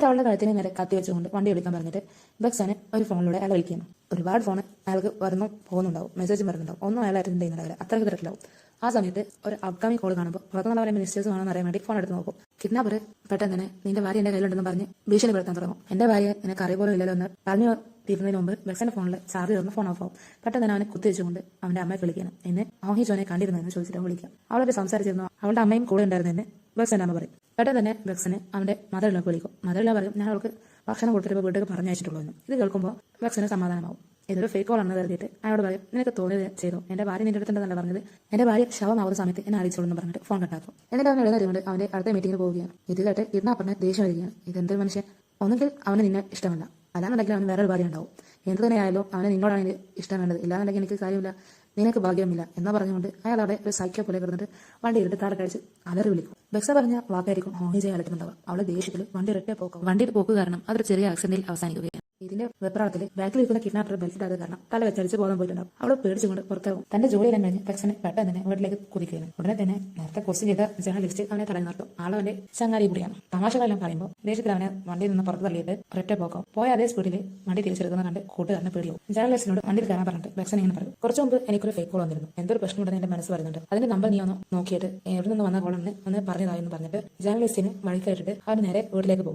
അവളുടെ കഴുത്തിന് നേരെ കത്തി വെച്ചുകൊണ്ട് വണ്ടി വിളിക്കാൻ പറഞ്ഞിട്ട് ബക്സാനെ ഒരു ഫോണിലൂടെ അയാൾ വിളിക്കുന്നു. ഒരുപാട് ഫോൺ അയാൾക്ക് വരുന്നു പോകുന്നുണ്ടാവും, മെസ്സേജും വരുന്നുണ്ടാവും, ഒന്നും അയാൾ അറ്റൻഡ് ചെയ്യുന്നുണ്ടാവില്ല. അത്രയ്ക്ക് തിരക്കിലാവും. ആ സമയത്ത് ഒരു അപ്കമിംഗ് കോൾ കാണുമ്പോൾ പുറത്തുനിന്ന് പറയുമ്പോൾ മിനിസ്റ്റേഴ്സ് ആണെന്ന് അറിയാൻ വേണ്ടി ഫോൺ എടുത്ത് നോക്കും. കിഡ്നാപ്പർ പെട്ടെന്ന് തന്നെ നിന്റെ ഭാര്യ എന്റെ കയ്യിലുണ്ടെന്ന് പറഞ്ഞ് ഭീഷണിപ്പെടുത്താൻ തുടങ്ങും. എന്റെ ഭാര്യ എനിക്ക് അറിയപ്പോലും ഇല്ലല്ലോ എന്ന് പറഞ്ഞു തീരുന്നതിന് മുമ്പ് ബക്സന്റെ ഫോണിൽ ചാർജ് തീർന്ന് ഫോൺ ഓഫ് ആവും. പെട്ടെന്ന് തന്നെ അവനെ കുത്തിവെച്ചുകൊണ്ട് അവന്റെ അമ്മയെ വിളിക്കണം. എന്നെ ഹോഹി ജോനെ കണ്ടിരുന്നെന്ന് ചോദിച്ചിട്ട് വിളിക്കാം. അവളോട് സംസാരിച്ചിരുന്നു. അവളുടെ അമ്മയും കൂടെ ഉണ്ടായിരുന്നെന്ന് ബക്സന്റെ അമ്മ പറയും. പെട്ടെന്ന് തന്നെ ബക്സന് അവന്റെ മദറിലേക്ക് വിളിക്കും. മദറില പറയും, ഞാൻ അവൾക്ക് ഭക്ഷണം കൊടുത്തിട്ട് വീട്ടിലേക്ക് പറഞ്ഞയച്ചിട്ടുള്ളൂ എന്ന്. ഇത് കേൾക്കുമ്പോൾ ബക്സന് സമാധാനമാവും. ഇതൊരു ഫേക്ക് കോൾ ആണെന്ന് കരുതിയിട്ട് അയാളോട് പറയും, നിനക്ക് തോന്നിയത് ചെയ്തോ, എന്റെ ഭാര്യ നിന്റെ അടുത്തുണ്ടെന്നല്ല പറഞ്ഞത്, എന്റെ ഭാര്യ ശവമാവുന്ന സമയത്ത് എന്നെ അറിയിച്ചോളൂ എന്ന് പറഞ്ഞിട്ട് ഫോൺ കട്ടാക്കും. എന്നിട്ട് അവൻ എഴുന്നേറ്റുകൊണ്ട് അവന്റെ അടുത്ത മീറ്റിംഗിൽ പോവുകയാണ്. ഇത് കേട്ട് കിഡ്നാപ്പറിന് ദേഷ്യം വരികയാണ്. ഇതെന്തൊരു മനുഷ്യൻ, ഒന്നുകിൽ അവന് നിന്നെ ഇഷ്ടമല്ല, അല്ലാന്നുണ്ടെങ്കിൽ അവന് വേറൊരു ഭാര്യ ഉണ്ടാവും. എന്ത് തന്നെയായാലും അവന് നിന്നോടാണ് എനിക്ക് ഇഷ്ടം വേണ്ടത്, ഇല്ലാന്നുണ്ടെങ്കിൽ എനിക്ക് കാര്യമില്ല, നിനക്ക് ഭാഗ്യമില്ല എന്ന് പറഞ്ഞുകൊണ്ട് അയാൾ അവിടെ ഒരു സൈക്കോ പോലെ കിടന്നിട്ട് വണ്ടി എടുത്ത് താഴെ കഴിച്ച് അലറി വിളിക്കും. ബക്സ പറഞ്ഞ വാക്കായിരിക്കും ഹോഹിജയെ അലട്ടുന്നുണ്ടാവുക. അവളെ ദേഷ്യത്തിൽ വണ്ടി ഒരൊറ്റ പോക്കും. വണ്ടിയുടെ പോക്ക് കാരണം അതൊരു ചെറിയ ആക്സിഡന്റിൽ അവസാനിക്കുകയാണ്. ഇതിന്റെ വെപ്രാളത്തിൽ ബാക്കിൽ ഇരിക്കുന്ന കിഡ്നാപ്പർ ബെൽറ്റ് ഇടാതെ കാരണം തല വെച്ചടിച്ച് ബോധം പോയിട്ടുണ്ടാവും. അവൾ പേടിച്ചുകൊണ്ട് പുറത്താവും. തന്റെ ജോലിയെല്ലാം കഴിഞ്ഞ് ബക്സനെ പെട്ടെന്ന് തന്നെ വീട്ടിലേക്ക് കുതിക്കുകയാണ്. ഉടനെ തന്നെ നേരത്തെ ക്വസ്റ്റ്യൻ ചെയ്ത ജേർണലിസ്റ്റ് അവനെ തടഞ്ഞു നിർത്തും. ആളവന്റെ ചങ്ങാരി കൂടിയാണ്. തമാശകളെല്ലാം പറയുമ്പോൾ ദേഷ്യത്തിൽ അവനെ വണ്ടിയിൽ നിന്ന് പുറത്ത് തള്ളിയിട്ട് ഒരൊറ്റ പോക്കും. പോയ അതേ സ്പീഡിൽ വണ്ടി തിരിച്ചെടുക്കുന്ന കണ്ട് കൂട്ടുകാരനെ പേടിയാവും. ജേർണലിസ്റ്റിനോട് വണ്ടിയിൽ കയറാൻ പറഞ്ഞിട്ട് ബക്സൻ ഇങ്ങനെ പറയും, കുറച്ചു മുമ്പ് എനിക്കൊരു ഫേക്ക് കോൾ വന്നിരുന്നു, എന്തൊരു പ്രശ്നം ഉണ്ടെന്ന് എന്റെ മനസ്സ് പറയുന്നുണ്ട്, അതിന്റെ നമ്പർ നീ ഒന്ന് നോക്കിയിട്ട് എവിടെ നിന്ന് വന്ന കോളാണെന്ന് ഒന്ന് പറഞ്ഞതായെന്ന് പറഞ്ഞിട്ട് ജേർണലിസ്റ്റിന് വഴിക്കായിട്ട് അവൻ നേരെ വീട്ടിലേക്ക് പോകും.